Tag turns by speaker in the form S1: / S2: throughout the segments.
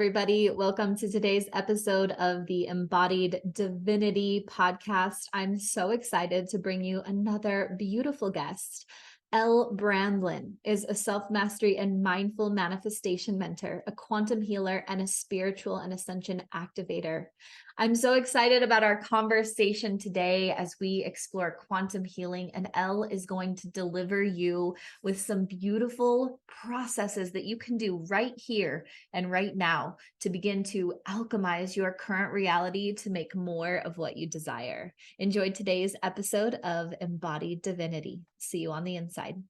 S1: everybody. Welcome to today's episode of the Embodied Divinity podcast. I'm so excited to bring you another beautiful guest. Elle Brandlin is a self-mastery and mindful manifestation mentor, a quantum healer, and a spiritual and ascension activator. I'm so excited about our conversation today as we explore quantum healing, and Elle is going to deliver you with some beautiful processes that you can do right here and right now to begin to alchemize your current reality to make more of what you desire. Enjoy today's episode of Embodied Divinity. See you on the inside.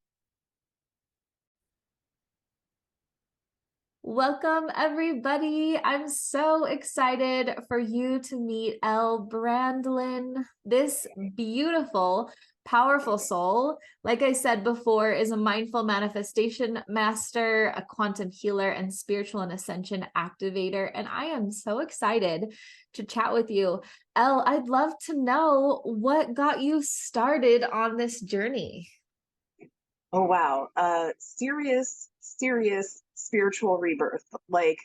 S1: Welcome, everybody. I'm so excited for you to meet Elle Brandlin. This beautiful, powerful soul, like I said before, is a mindful manifestation master, a quantum healer, and spiritual and ascension activator. And I am so excited to chat with you. Elle, I'd love to know what got you started on this journey.
S2: Oh, wow. Serious spiritual rebirth. Like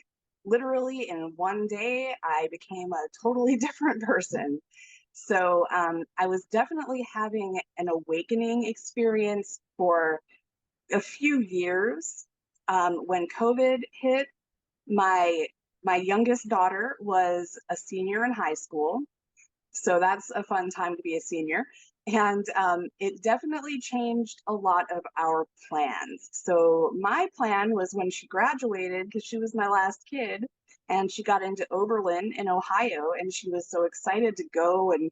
S2: literally in one day, I became a totally different person. So I was definitely having an awakening experience for a few years. When COVID hit, my youngest daughter was a senior in high school. So that's a fun time to be a senior. And it definitely changed a lot of our plans. So my plan was when she graduated, because she was my last kid, and she got into Oberlin in Ohio, and she was so excited to go and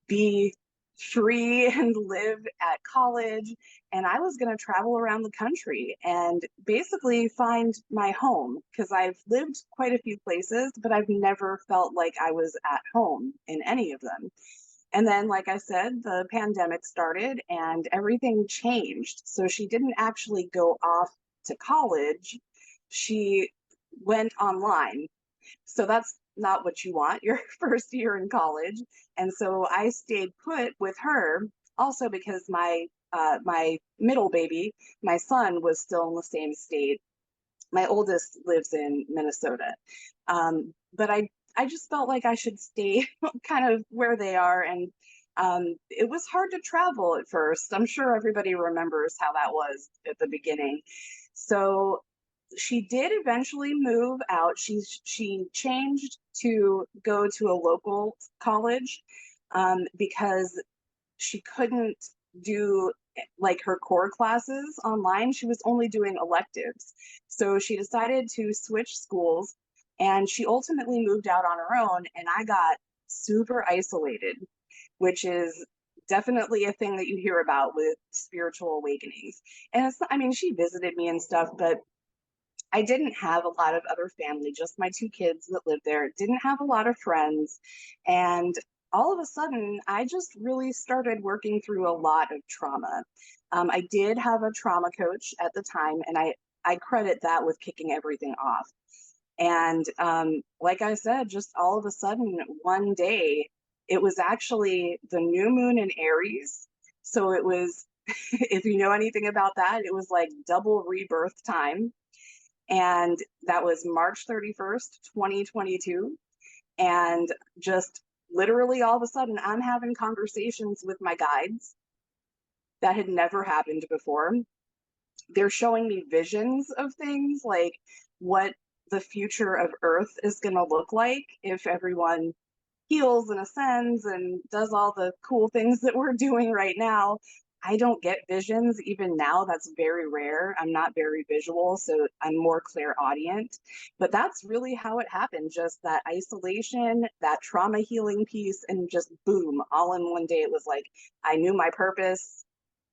S2: be free and live at college. And I was going to travel around the country and basically find my home, because I've lived quite a few places, but I've never felt like I was at home in any of them. And then, like I said, the pandemic started and everything changed. So she didn't actually go off to college. She went online. So that's not what you want your first year in college. And so I stayed put with her, also because my middle baby, my son, was still in the same state. My oldest lives in Minnesota. But I just felt like I should stay kind of where they are. And it was hard to travel at first. I'm sure everybody remembers how that was at the beginning. So she did eventually move out. She changed to go to a local college because she couldn't do like her core classes online. She was only doing electives. So she decided to switch schools, and she ultimately moved out on her own, and I got super isolated, which is definitely a thing that you hear about with spiritual awakenings. And it's not, I mean, she visited me and stuff, but I didn't have a lot of other family, just my two kids that lived there. Didn't have a lot of friends. And all of a sudden, I just really started working through a lot of trauma. I did have a trauma coach at the time, and I credit that with kicking everything off. And like I said, just all of a sudden, one day, it was actually the new moon in Aries. So it was, if you know anything about that, it was like double rebirth time. And that was March 31st, 2022. And just literally all of a sudden, I'm having conversations with my guides that had never happened before. They're showing me visions of things like what the future of Earth is going to look like if everyone heals and ascends and does all the cool things that we're doing right now. I don't get visions even now. That's very rare. I'm not very visual, so I'm more clairaudient. But that's really how it happened. Just that isolation, that trauma healing piece, and just boom, all in one day. It was like I knew my purpose.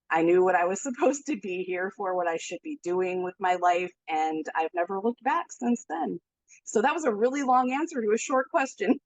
S2: I knew what I was supposed to be here for, what I should be doing with my life, and I've never looked back since then. So that was a really long answer to a short question.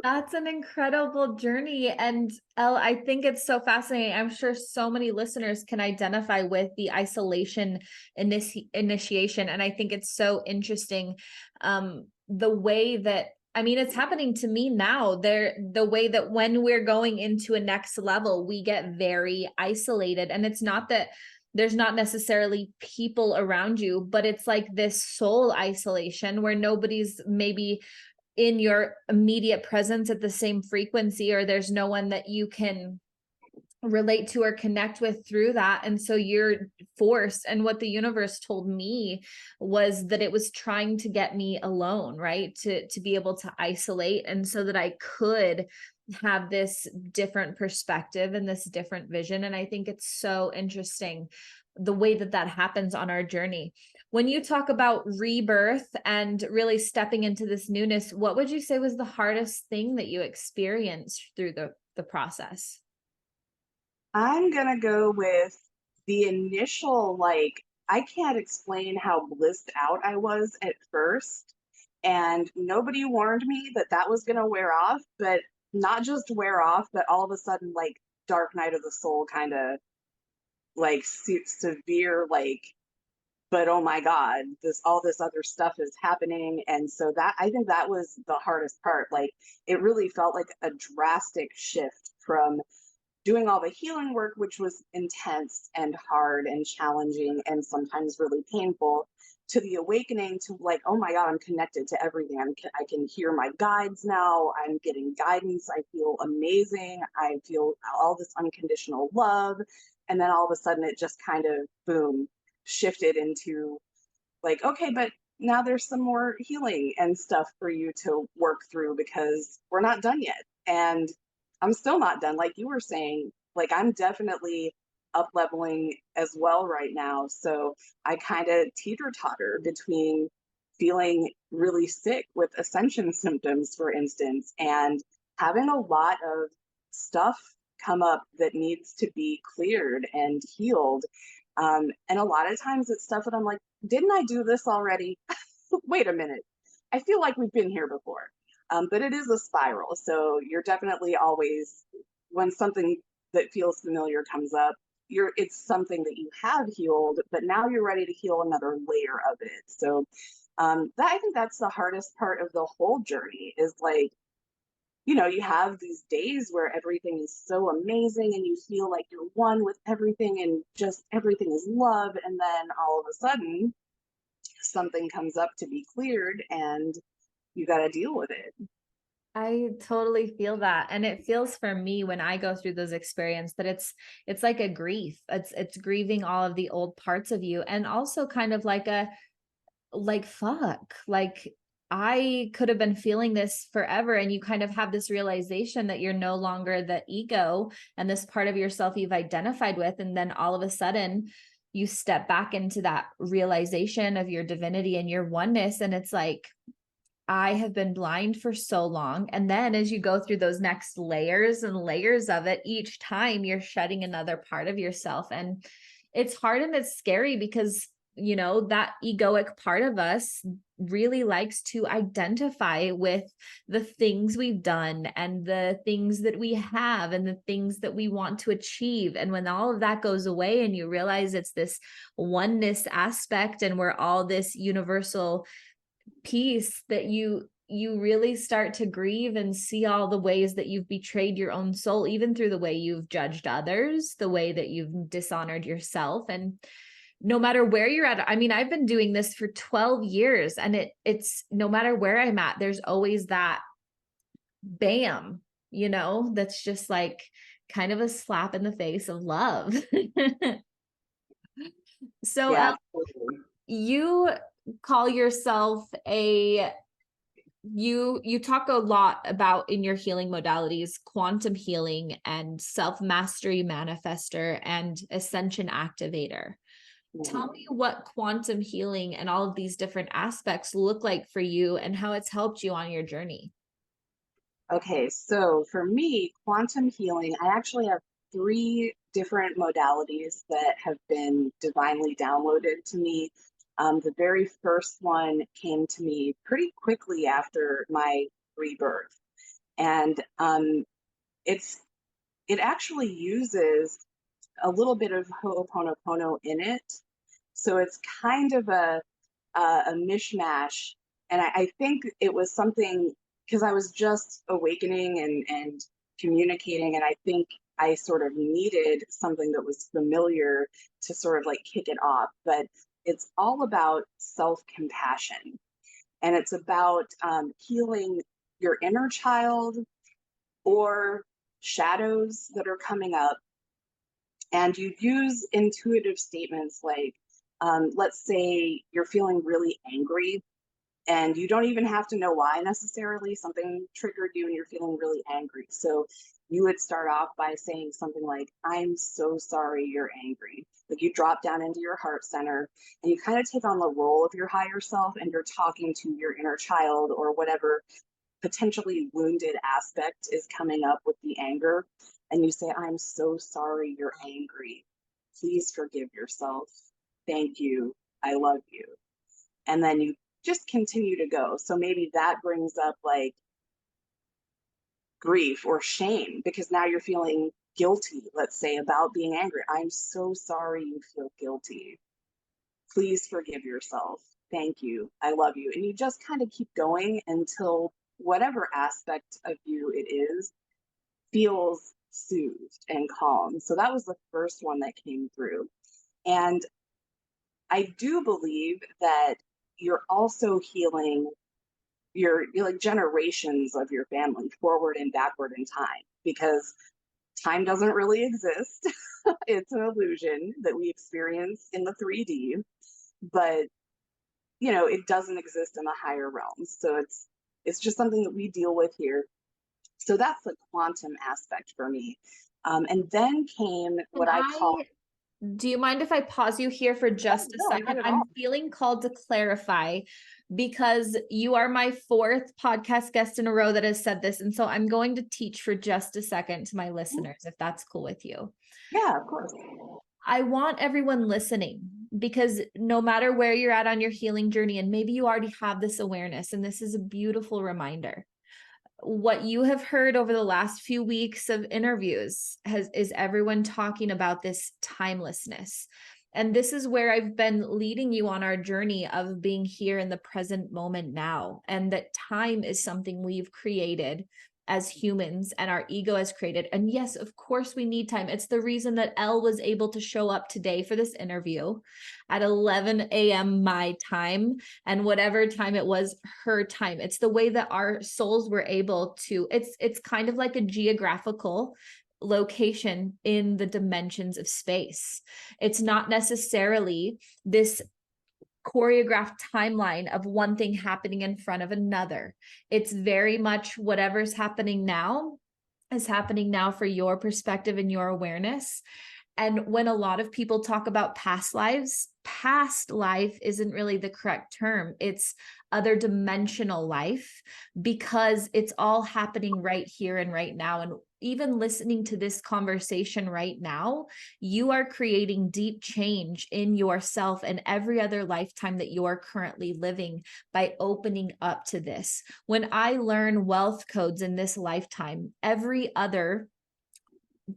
S1: That's an incredible journey. And Elle, I think it's so fascinating. I'm sure so many listeners can identify with the isolation initiation. And I think it's so interesting. The way that, I mean, it's happening to me now. The way that when we're going into a next level, we get very isolated. And it's not that there's not necessarily people around you, but it's like this soul isolation where nobody's maybe in your immediate presence at the same frequency, or there's no one that you can relate to or connect with through that. And so you're forced. And what the universe told me was that it was trying to get me alone, right? To be able to isolate, and so that I could have this different perspective and this different vision. And I think it's so interesting the way that that happens on our journey. When you talk about rebirth and really stepping into this newness, what would you say was the hardest thing that you experienced through the process?
S2: I'm gonna go with the initial, like, I can't explain how blissed out I was at first. And nobody warned me that that was gonna wear off, but not just wear off, but all of a sudden, like, dark night of the soul kind of like severe, like, but oh my God, this all this other stuff is happening. And so that, I think that was the hardest part. Like, it really felt like a drastic shift from doing all the healing work, which was intense and hard and challenging and sometimes really painful, to the awakening to, like, oh my God, I'm connected to everything. I can hear my guides now. I'm getting guidance. I feel amazing. I feel all this unconditional love. And then all of a sudden it just kind of, boom, shifted into, like, okay, but now there's some more healing and stuff for you to work through, because we're not done yet. And I'm still not done. Like you were saying, like, I'm definitely up leveling as well right now. So I kind of teeter totter between feeling really sick with ascension symptoms, for instance, and having a lot of stuff come up that needs to be cleared and healed. And a lot of times it's stuff that I'm like, didn't I do this already? Wait a minute. I feel like we've been here before. But it is a spiral. So you're definitely always, when something that feels familiar comes up, it's something that you have healed, but now you're ready to heal another layer of it. So that, I think that's the hardest part of the whole journey, is like, you have these days where everything is so amazing and you feel like you're one with everything and just everything is love. And then all of a sudden, something comes up to be cleared and you got to deal with it.
S1: I totally feel that. And it feels for me when I go through those experiences that it's like a grief. It's grieving all of the old parts of you, and also kind of like a, like, fuck, like, I could have been feeling this forever. And you kind of have this realization that you're no longer the ego and this part of yourself you've identified with. And then all of a sudden you step back into that realization of your divinity and your oneness. And it's like, I have been blind for so long. And then as you go through those next layers and layers of it, each time you're shedding another part of yourself. And it's hard and it's scary because, that egoic part of us really likes to identify with the things we've done and the things that we have and the things that we want to achieve. And when all of that goes away and you realize it's this oneness aspect and we're all this universal piece, that you really start to grieve and see all the ways that you've betrayed your own soul, even through the way you've judged others, the way that you've dishonored yourself. And no matter where you're at, I mean, I've been doing this for 12 years, and it's no matter where I'm at, there's always that bam, that's just like kind of a slap in the face of love. So
S2: Yeah, totally.
S1: you call yourself you talk a lot about, in your healing modalities, quantum healing and self-mastery manifester and ascension activator. Tell
S2: Mhm.
S1: me what quantum healing and all of these different aspects look like for you and how it's helped you on your journey.
S2: Okay, so for me, quantum healing, I actually have three different modalities that have been divinely downloaded to me. The very first one came to me pretty quickly after my rebirth, and it's it actually uses a little bit of Ho'oponopono in it, so it's kind of a mishmash. And I think it was something, because I was just awakening and communicating, and I think I sort of needed something that was familiar to sort of like kick it off. But it's all about self-compassion, and it's about healing your inner child or shadows that are coming up. And you use intuitive statements like, let's say you're feeling really angry, and you don't even have to know why necessarily. Something triggered you and you're feeling really angry. So you would start off by saying something like, I'm so sorry you're angry. Like, you drop down into your heart center and you kind of take on the role of your higher self, and you're talking to your inner child or whatever potentially wounded aspect is coming up with the anger. And you say, I'm so sorry you're angry. Please forgive yourself. Thank you. I love you. And then you just continue to go. So maybe that brings up like grief or shame, because now you're feeling guilty, let's say, about being angry. I'm so sorry you feel guilty. Please forgive yourself. Thank you. I love you. And you just kind of keep going until whatever aspect of you it is feels soothed and calm. So that was the first one that came through. And I do believe that you're also healing your like generations of your family forward and backward in time, because time doesn't really exist. It's an illusion that we experience in the 3D, but it doesn't exist in the higher realms. So it's just something that we deal with here. So that's the quantum aspect for me. And then came
S1: And
S2: what I call—
S1: do you mind if I pause you here for just a
S2: no, not
S1: second?
S2: at
S1: I'm
S2: all.
S1: feeling called to clarify because you are my fourth podcast guest in a row that has said this. And so I'm going to teach for just a second to my listeners, if that's cool with you.
S2: Yeah, of course.
S1: I want everyone listening, because no matter where you're at on your healing journey, and maybe you already have this awareness, and this is a beautiful reminder. What you have heard over the last few weeks of interviews is everyone talking about this timelessness. And this is where I've been leading you on our journey of being here in the present moment now, and that time is something we've created as humans and our ego has created. And yes, of course we need time. It's the reason that Elle was able to show up today for this interview at 11 a.m. my time, and whatever time it was her time. It's the way that our souls were able to, it's kind of like a geographical location in the dimensions of space. It's not necessarily this choreographed timeline of one thing happening in front of another. It's very much whatever's happening now is happening now for your perspective and your awareness. And when a lot of people talk about past lives, past life isn't really the correct term. It's other dimensional life, because it's all happening right here and right now. And even listening to this conversation right now, you are creating deep change in yourself and every other lifetime that you're currently living by opening up to this. When I learn wealth codes in this lifetime, every other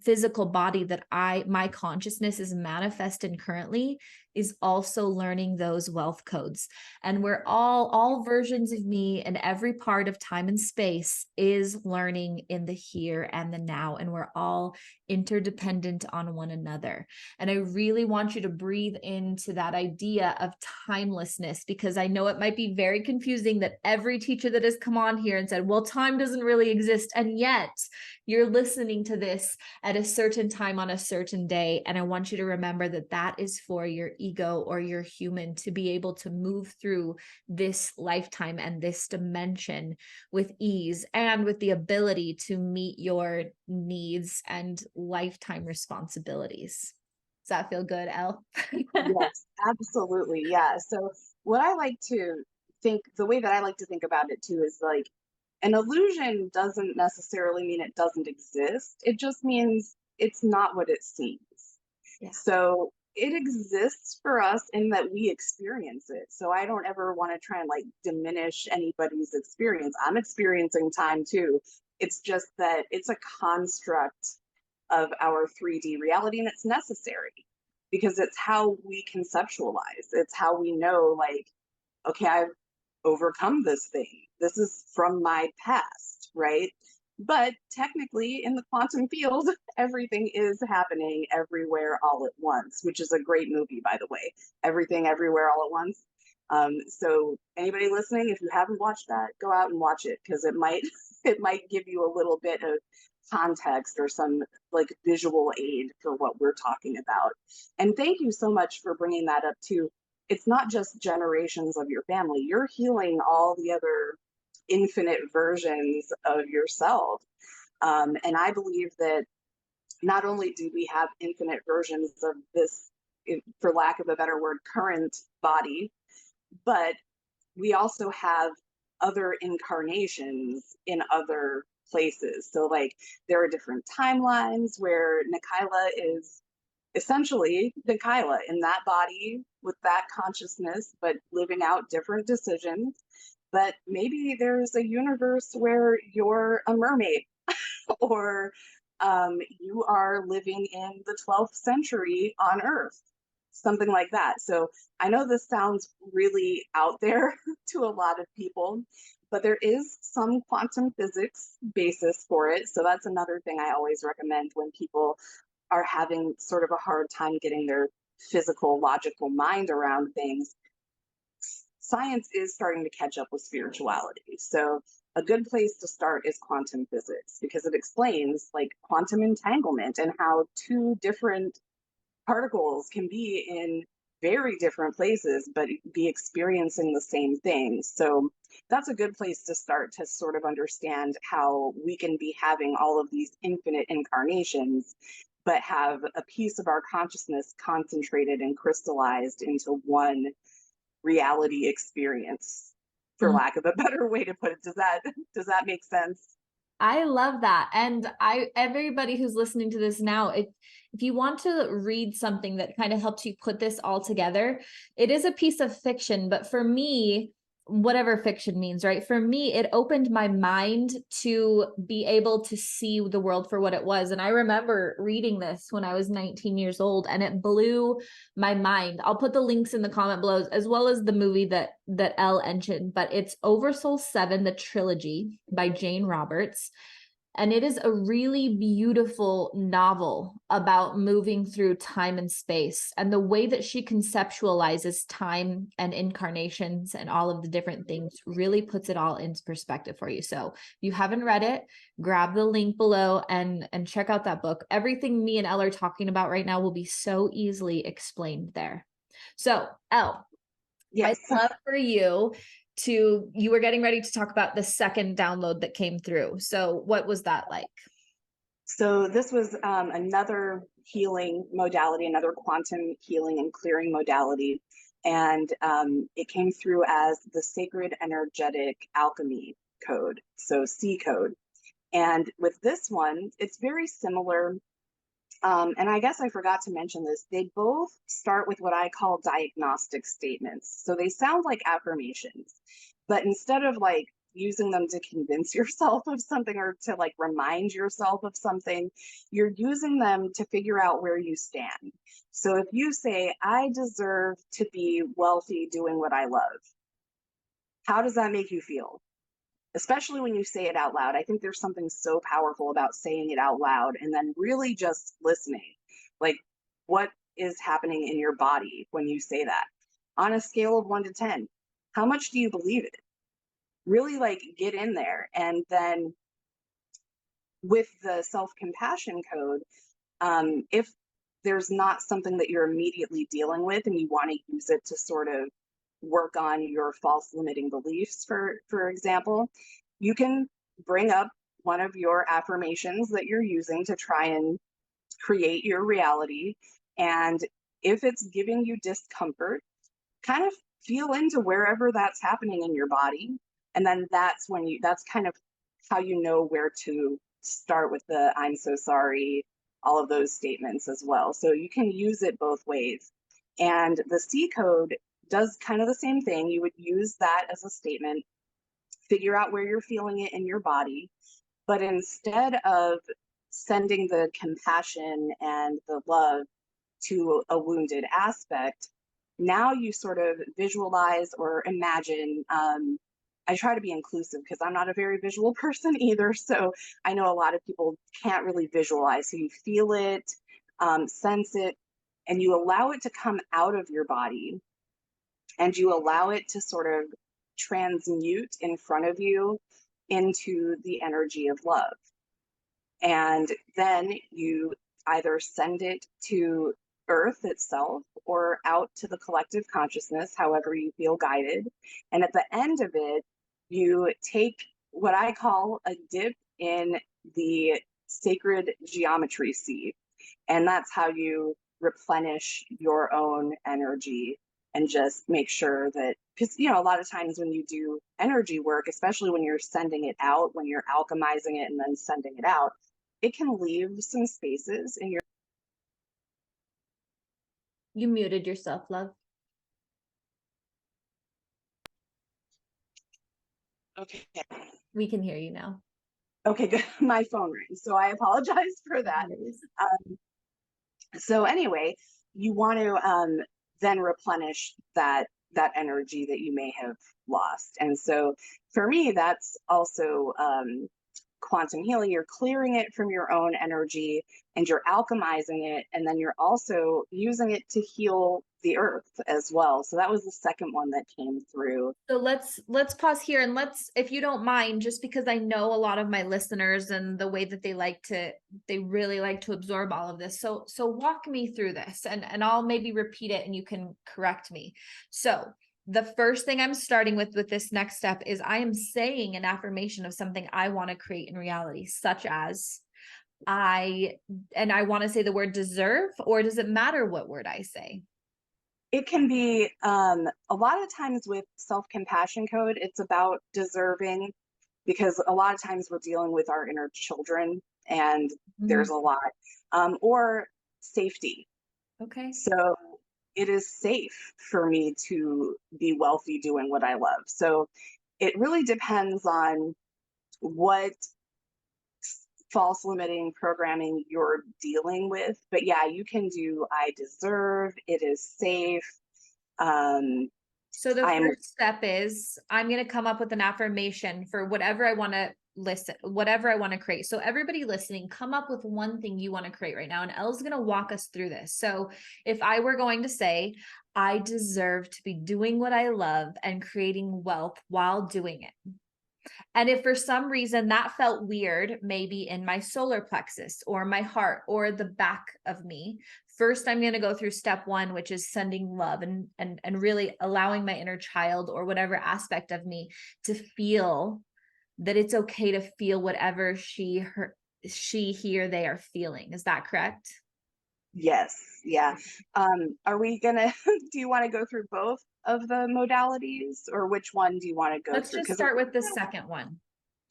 S1: physical body that my consciousness is manifesting currently is also learning those wealth codes. And we're all versions of me, and every part of time and space is learning in the here and the now, and we're all interdependent on one another. And I really want you to breathe into that idea of timelessness, because I know it might be very confusing that every teacher that has come on here and said, well, time doesn't really exist, and yet you're listening to this at a certain time on a certain day. And I want you to remember that that is for your ego or your human to be able to move through this lifetime and this dimension with ease, and with the ability to meet your needs and lifetime responsibilities. Does that feel good, Elle?
S2: Yes, absolutely. Yeah. So what I like to think, the way that I like to think about it too, is like, an illusion doesn't necessarily mean it doesn't exist. It just means it's not what it seems.
S1: Yeah.
S2: So it exists for us in that we experience it. So I don't ever want to try and like diminish anybody's experience. I'm experiencing time too. It's just that it's a construct of our 3D reality, and it's necessary because it's how we conceptualize. It's how we know, like, okay, I've overcome this thing. This is from my past, right? But technically, in the quantum field, everything is happening everywhere all at once, which is a great movie, by the way. Everything, everywhere, all at once. So, anybody listening, if you haven't watched that, go out and watch it because it might it might give you a little bit of context or some like visual aid for what we're talking about. And thank you so much for bringing that up too. It's not just generations of your family. You're healing all the other infinite versions of yourself. And I believe that not only do we have infinite versions of this, for lack of a better word, current body, but we also have other incarnations in other places. So, like, there are different timelines where Nikyla is essentially Nikyla in that body with that consciousness, but living out different decisions. But maybe there's a universe where you're a mermaid or you are living in the 12th century on Earth, something like that. So I know this sounds really out there to a lot of people, but there is some quantum physics basis for it. So that's another thing I always recommend when people are having sort of a hard time getting their physical, logical mind around things. Science is starting to catch up with spirituality. So a good place to start is quantum physics because it explains like quantum entanglement and how two different particles can be in very different places but be experiencing the same thing. So that's a good place to start to sort of understand how we can be having all of these infinite incarnations but have a piece of our consciousness concentrated and crystallized into one reality experience, for
S1: Mm.
S2: lack of a better way to put it. Does that make sense?
S1: I love that. And everybody who's listening to this now, if you want to read something that kind of helps you put this all together, it is a piece of fiction, but for me, whatever fiction means, right? For me, it opened my mind to be able to see the world for what it was. And I remember reading this when I was 19 years old and it blew my mind. I'll put the links in the comment below as well as the movie that Elle mentioned, but it's Oversoul 7, the trilogy by Jane Roberts. And it is a really beautiful novel about moving through time and space. And the way that she conceptualizes time and incarnations and all of the different things really puts it all into perspective for you. So if you haven't read it, grab the link below and check out that book. Everything me and Elle are talking about right now will be so easily explained there. So, Elle, I'd
S2: Yes.
S1: love for you were getting ready to talk about the second download that came through. So what was that like?
S2: So this was another healing modality, another quantum healing and clearing modality. And it came through as the Sacred Energetic Alchemy code, so C code. And with this one, it's very similar. And I guess I forgot to mention this. They both start with what I call diagnostic statements. So they sound like affirmations, but instead of like using them to convince yourself of something or to like remind yourself of something, you're using them to figure out where you stand. So if you say, I deserve to be wealthy doing what I love, how does that make you feel? Especially when you say it out loud. I think there's something so powerful about saying it out loud and then really just listening. Like, what is happening in your body when you say that? On a scale of 1 to 10, how much do you believe it? Really, like, get in there. And then with the self compassion code, if there's not something that you're immediately dealing with and you want to use it to sort of work on your false limiting beliefs, for example, you can bring up one of your affirmations that you're using to try and create your reality. And if it's giving you discomfort, kind of feel into wherever that's happening in your body. And then that's kind of how you know where to start with the I'm so sorry, all of those statements as well. So you can use it both ways. And the C code does kind of the same thing. You would use that as a statement, figure out where you're feeling it in your body. But instead of sending the compassion and the love to a wounded aspect, now you sort of visualize or imagine I try to be inclusive because I'm not a very visual person either. So I know a lot of people can't really visualize. So you feel it, sense it, and you allow it to come out of your body, and you allow it to sort of transmute in front of you into the energy of love. And then you either send it to Earth itself or out to the collective consciousness, however you feel guided. And at the end of it, you take what I call a dip in the sacred geometry seed. And that's how you replenish your own energy and just make sure that, because, a lot of times when you do energy work, especially when you're sending it out, when you're alchemizing it and then sending it out, it can leave some spaces in your.
S1: You muted yourself, love.
S2: Okay.
S1: We can hear you now.
S2: Okay, good. My phone rang, so I apologize for that. So anyway, you want to then replenish that energy that you may have lost. And so for me, that's also quantum healing. You're clearing it from your own energy and you're alchemizing it, and then you're also using it to heal the earth as well. So that was the second one that came through.
S1: So let's pause here, and let's, if you don't mind, just because I know a lot of my listeners and the way that they really like to absorb all of this. So walk me through this, and I'll maybe repeat it and you can correct me. So the first thing I'm starting with this next step is I am saying an affirmation of something I want to create in reality, such as I want to say the word deserve, or does it matter what word I say?
S2: It can be a lot of times with self-compassion code, it's about deserving, because a lot of times we're dealing with our inner children and there's a lot, or safety.
S1: Okay.
S2: So it is safe for me to be wealthy doing what I love. So it really depends on what false limiting programming you're dealing with. But yeah, you can do I deserve, it is safe.
S1: So the first step is I'm going to come up with an affirmation for whatever I want to listen, whatever I want to create. So everybody listening, come up with one thing you want to create right now. And Elle's going to walk us through this. So if I were going to say, I deserve to be doing what I love and creating wealth while doing it. And if for some reason that felt weird, maybe in my solar plexus or my heart or the back of me, first I'm going to go through step one, which is sending love and really allowing my inner child or whatever aspect of me to feel that it's okay to feel whatever she, he, or they are feeling. Is that correct?
S2: Yes. Yeah. Are we gonna, do you want to go through both of the modalities, or which one do you want to go
S1: Let's
S2: through?
S1: just start with the second one.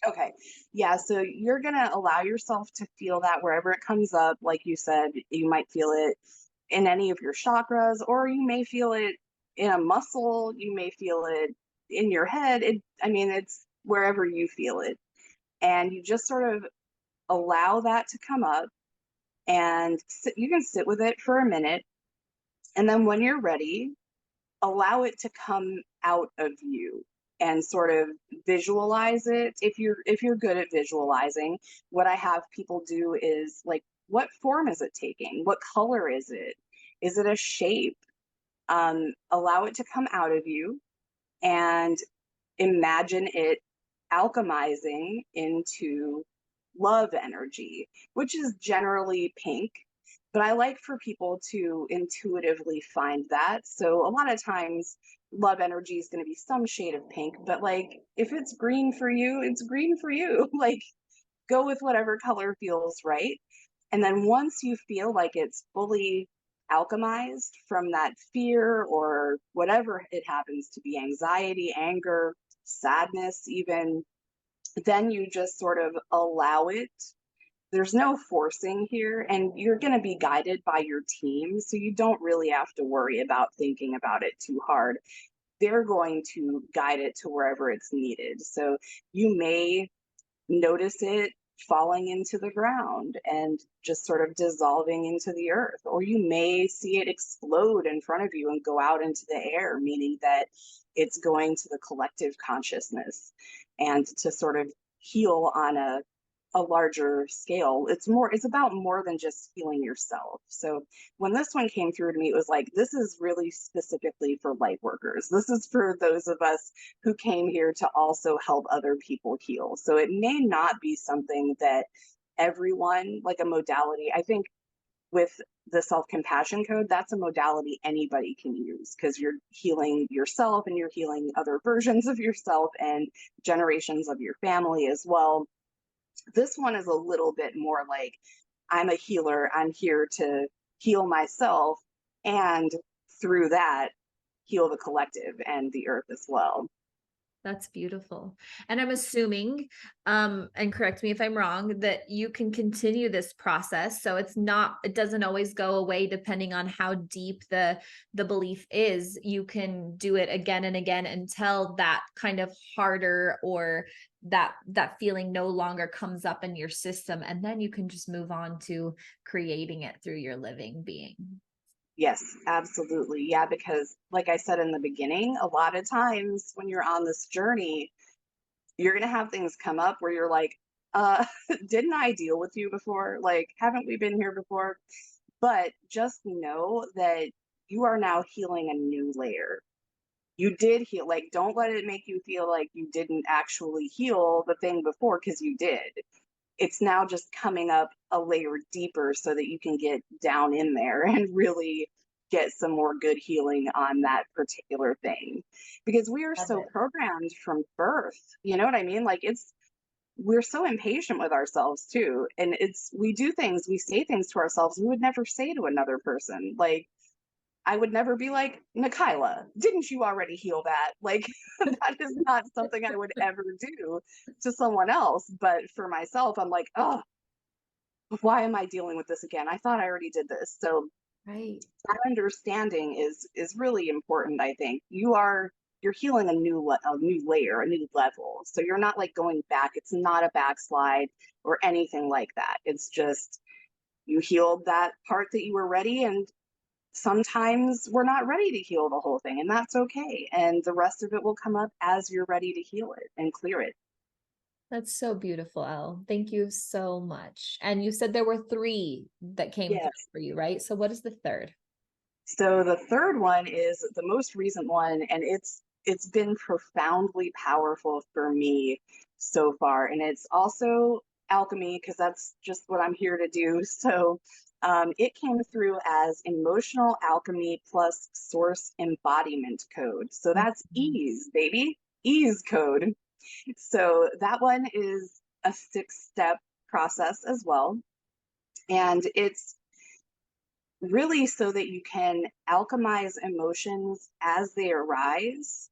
S2: Okay. Yeah. So you're going to allow yourself to feel that wherever it comes up. Like you said, you might feel it in any of your chakras, or you may feel it in a muscle. You may feel it in your head. It's wherever you feel it. And you just sort of allow that to come up, and you can sit with it for a minute. And then when you're ready, allow it to come out of you and sort of visualize it. If you're good at visualizing, what I have people do is, like, what form is it taking? What color is it? Is it a shape? Allow it to come out of you and imagine it alchemizing into love energy, which is generally pink. But I like for people to intuitively find that. So a lot of times, love energy is going to be some shade of pink, but like if it's green for you, it's green for you. Like, go with whatever color feels right. And then once you feel like it's fully alchemized from that fear or whatever it happens to be, anxiety, anger, sadness, even, then you just sort of allow it. There's no forcing here, and you're going to be guided by your team. So you don't really have to worry about thinking about it too hard. They're going to guide it to wherever it's needed. So you may notice it falling into the ground and just sort of dissolving into the earth. Or you may see it explode in front of you and go out into the air, meaning that it's going to the collective consciousness and to sort of heal on a larger scale. It's about more than just healing yourself. So when this one came through to me, it was like, this is really specifically for light workers. This is for those of us who came here to also help other people heal. So it may not be something that everyone, like a modality, I think with the self-compassion code, that's a modality anybody can use, because you're healing yourself and you're healing other versions of yourself and generations of your family as well. This one is a little bit more like, I'm a healer. I'm here to heal myself and through that, heal the collective and the earth as well.
S1: That's beautiful. And I'm assuming, and correct me if I'm wrong, that you can continue this process. So it doesn't always go away depending on how deep the belief is. You can do it again and again until that kind of harder, or that feeling no longer comes up in your system. And then you can just move on to creating it through your living being.
S2: Yes, absolutely. Yeah, because like I said in the beginning, a lot of times when you're on this journey, you're going to have things come up where you're like, uh, didn't I deal with you before? Like, haven't we been here before? But just know that you are now healing a new layer. You did heal. Like, don't let it make you feel like you didn't actually heal the thing before, because you did. It's now just coming up a layer deeper so that you can get down in there and really get some more good healing on that particular thing. Because we are
S1: Love
S2: so
S1: it.
S2: programmed from birth. You know what I mean? Like, we're so impatient with ourselves too. And we do things, we say things to ourselves we would never say to another person. Like, I would never be like, Nikyla, didn't you already heal that? Like, that is not something I would ever do to someone else. But for myself, I'm like, oh, why am I dealing with this again? I thought I already did this. So
S1: Right.
S2: that understanding is really important. I think you're healing a new layer, a new level. So you're not like going back. It's not a backslide or anything like that. It's just you healed that part that you were ready, and sometimes we're not ready to heal the whole thing, and that's okay. And the rest of it will come up as you're ready to heal it and clear it.
S1: That's so beautiful, Elle. Thank you so much. And you said there were three that came through
S2: Yes.
S1: for you, right? So what is the third?
S2: So the third one is the most recent one, and it's been profoundly powerful for me so far. And it's also alchemy, because that's just what I'm here to do. So it came through as emotional alchemy plus source embodiment code. So that's
S1: Mhm.
S2: ease, baby, ease code. So that one is a 6-step process as well. And it's really so that you can alchemize emotions as they arise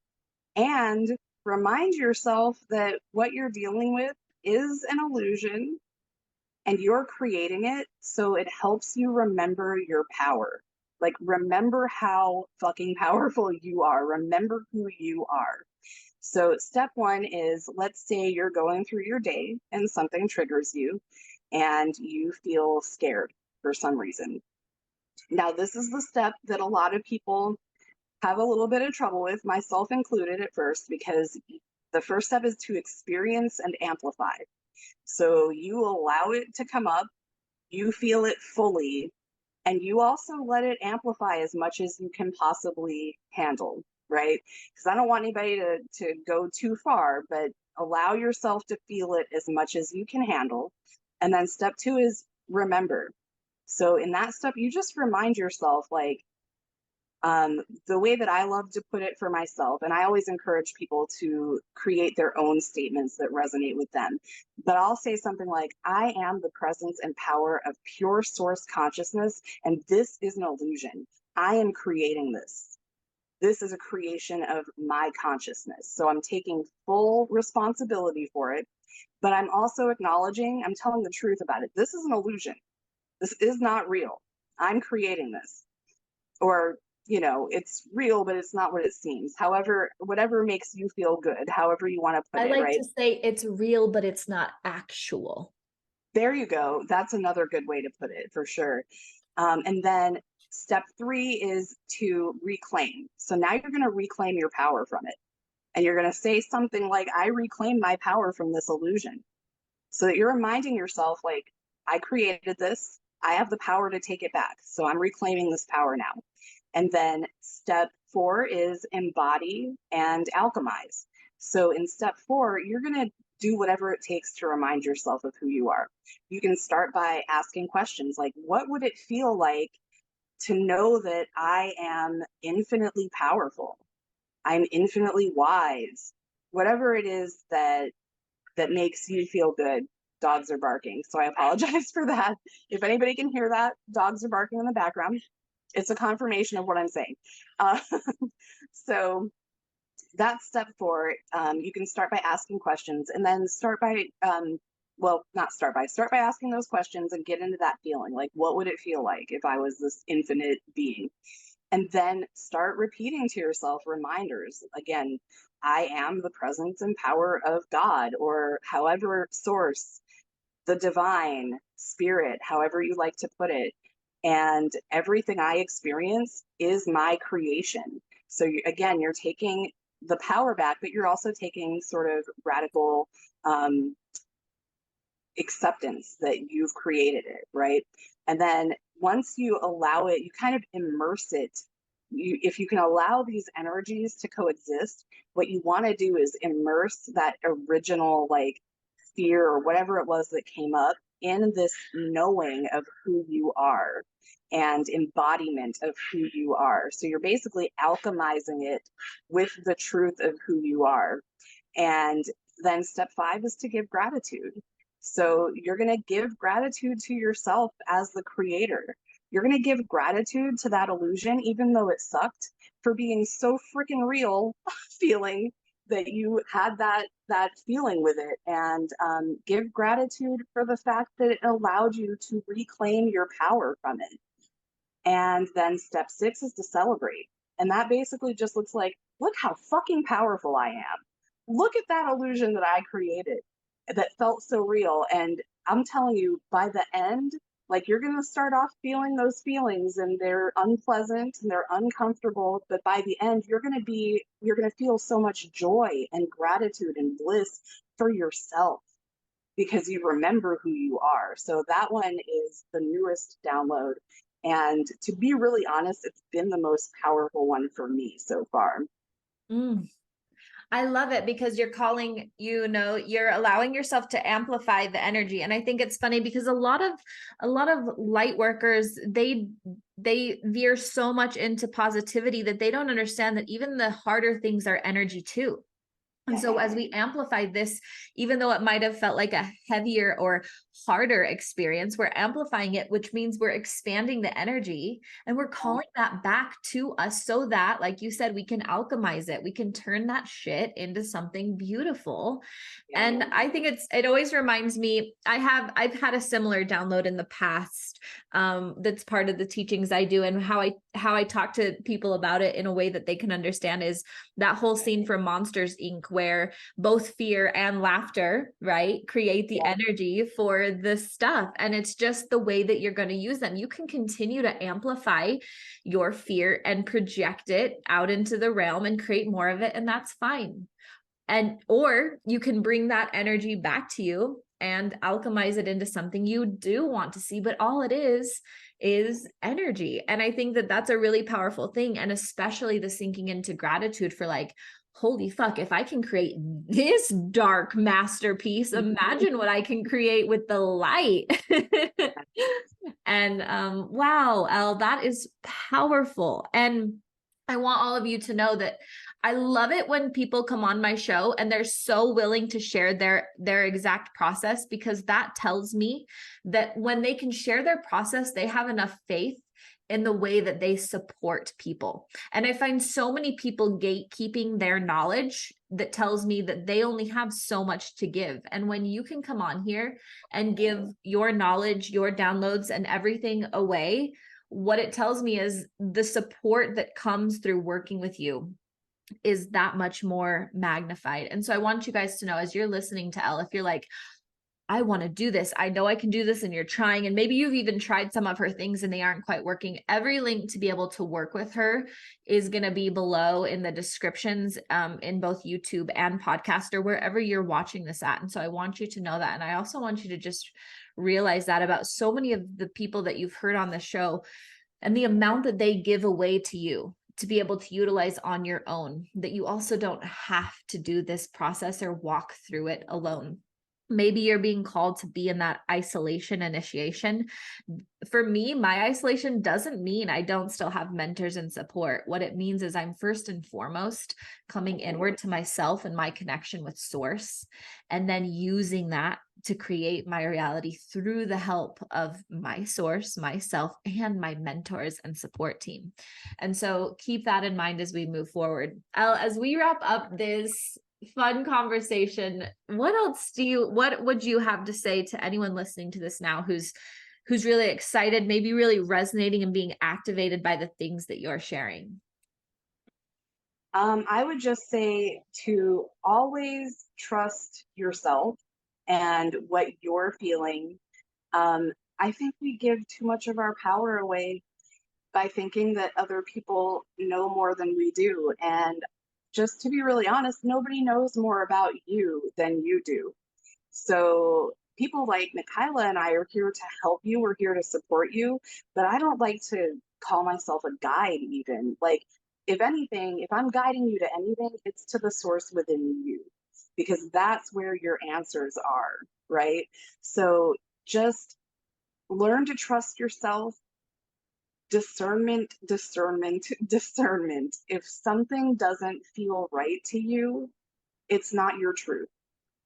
S2: and remind yourself that what you're dealing with is an illusion and you're creating it. So it helps you remember your power. Like, remember how fucking powerful you are. Remember who you are. So, step one is, let's say you're going through your day and something triggers you and you feel scared for some reason. Now, this is the step that a lot of people have a little bit of trouble with, myself included at first, because the first step is to experience and amplify. So you allow it to come up, you feel it fully, and you also let it amplify as much as you can possibly handle, right? Because I don't want anybody to go too far, but allow yourself to feel it as much as you can handle. And then step two is remember. So in that step, you just remind yourself, like, the way that I love to put it for myself, and I always encourage people to create their own statements that resonate with them. But I'll say something like, I am the presence and power of pure source consciousness, and this is an illusion. I am creating this. This is a creation of my consciousness. So I'm taking full responsibility for it, but I'm also acknowledging, I'm telling the truth about it. This is an illusion. This is not real. I'm creating this. Or, it's real, but it's not what it seems. However, whatever makes you feel good, however you want to put
S1: I
S2: it,
S1: like
S2: right?
S1: to say it's real, but it's not actual.
S2: There you go. That's another good way to put it for sure. And then step 3 is to reclaim. So now you're going to reclaim your power from it. And you're going to say something like, I reclaim my power from this illusion. So that you're reminding yourself, like, I created this. I have the power to take it back. So I'm reclaiming this power now. And then step 4 is embody and alchemize. So in step 4, you're going to do whatever it takes to remind yourself of who you are. You can start by asking questions like, what would it feel like to know that I am infinitely powerful? I'm infinitely wise. Whatever it is that makes you feel good. Dogs are barking, so I apologize for that. If anybody can hear that, dogs are barking in the background. It's a confirmation of what I'm saying. Uh, so that's step 4. You can start by asking questions, and then start by start by asking those questions and get into that feeling. Like, what would it feel like if I was this infinite being? And then start repeating to yourself reminders. Again, I am the presence and power of God, or however, source, the divine, spirit, however you like to put it. And everything I experience is my creation. So again, you're taking the power back, but you're also taking sort of radical acceptance that you've created it, right? And then once you allow it, you kind of immerse it. If you can allow these energies to coexist, what you want to do is immerse that original, like, fear or whatever it was that came up in this knowing of who you are and embodiment of who you are. So you're basically alchemizing it with the truth of who you are. And then step 5 is to give gratitude. So you're going to give gratitude to yourself as the creator. You're going to give gratitude to that illusion, even though it sucked, for being so freaking real, feeling that you had that feeling with it, and give gratitude for the fact that it allowed you to reclaim your power from it. And then step 6 is to celebrate. And that basically just looks like, look how fucking powerful I am. Look at that illusion that I created that felt so real. And I'm telling you, by the end, like, you're going to start off feeling those feelings and they're unpleasant and they're uncomfortable. But by the end, you're going to feel so much joy and gratitude and bliss for yourself because you remember who you are. So that one is the newest download. And to be really honest, it's been the most powerful one for me so far.
S1: Mm. I love it because you're you're allowing yourself to amplify the energy. And I think it's funny because a lot of light workers, they veer so much into positivity that they don't understand that even the harder things are energy too. And so as we amplify this, even though it might have felt like a heavier or harder experience, we're amplifying it, which means we're expanding the energy and we're calling that back to us so that, like you said, we can alchemize it. We can turn that shit into something beautiful. And I think it always reminds me, I've had a similar download in the past, that's part of the teachings I do, and how I talk to people about it in a way that they can understand is that whole scene from Monsters Inc. where both fear and laughter, right, create the energy for this stuff. And it's just the way that you're going to use them. You can continue to amplify your fear and project it out into the realm and create more of it. And that's fine. Or you can bring that energy back to you and alchemize it into something you do want to see. But all it is energy. And I think that that's a really powerful thing. And especially the sinking into gratitude for, like, holy fuck, if I can create this dark masterpiece, imagine what I can create with the light. And wow, Elle, that is powerful. And I want all of you to know that I love it when people come on my show and they're so willing to share their exact process, because that tells me that when they can share their process, they have enough faith in the way that they support people. And I find so many people gatekeeping their knowledge that tells me that they only have so much to give. And when you can come on here and give your knowledge, your downloads, and everything away, what it tells me is the support that comes through working with you is that much more magnified. And so I want you guys to know, as you're listening to Elle, if you're like, I want to do this. I know I can do this. And you're trying, and maybe you've even tried some of her things and they aren't quite working. Every link to be able to work with her is going to be below in the descriptions, in both YouTube and podcast, or wherever you're watching this at. And so I want you to know that. And I also want you to just realize that about so many of the people that you've heard on the show, and the amount that they give away to you to be able to utilize on your own, that you also don't have to do this process or walk through it alone. Maybe you're being called to be in that isolation initiation. For me, my isolation doesn't mean I don't still have mentors and support. What it means is I'm first and foremost coming inward to myself and my connection with source, and then using that to create my reality through the help of my source, myself, and my mentors and support team. And so keep that in mind as we move forward. As we wrap up this fun conversation, what would you have to say to anyone listening to this now who's really excited, maybe really resonating and being activated by the things that you're sharing?
S2: I would just say to always trust yourself and what you're feeling. I think we give too much of our power away by thinking that other people know more than we do. And just to be really honest, nobody knows more about you than you do. So people like Nikyla and I are here to help you. We're here to support you. But I don't like to call myself a guide, even. Like, if anything, if I'm guiding you to anything, it's to the source within you, because that's where your answers are, right? So just learn to trust yourself. Discernment, discernment, discernment. If something doesn't feel right to you, it's not your truth.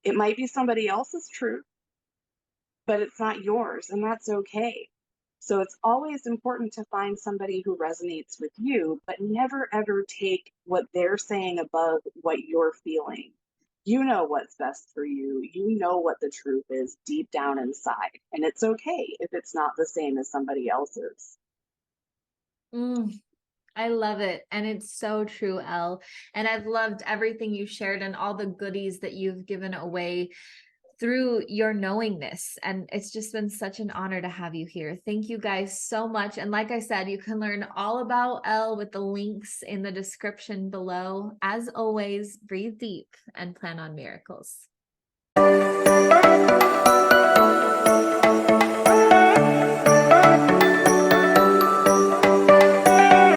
S2: It might be somebody else's truth, but it's not yours, and that's okay. So it's always important to find somebody who resonates with you, but never ever take what they're saying above what you're feeling. You know what's best for you. You know what the truth is deep down inside, and it's okay if it's not the same as somebody else's.
S1: Mm, I love it. And it's so true, Elle. And I've loved everything you shared and all the goodies that you've given away through your knowingness. And it's just been such an honor to have you here. Thank you guys so much. And like I said, you can learn all about Elle with the links in the description below. As always, breathe deep and plan on miracles.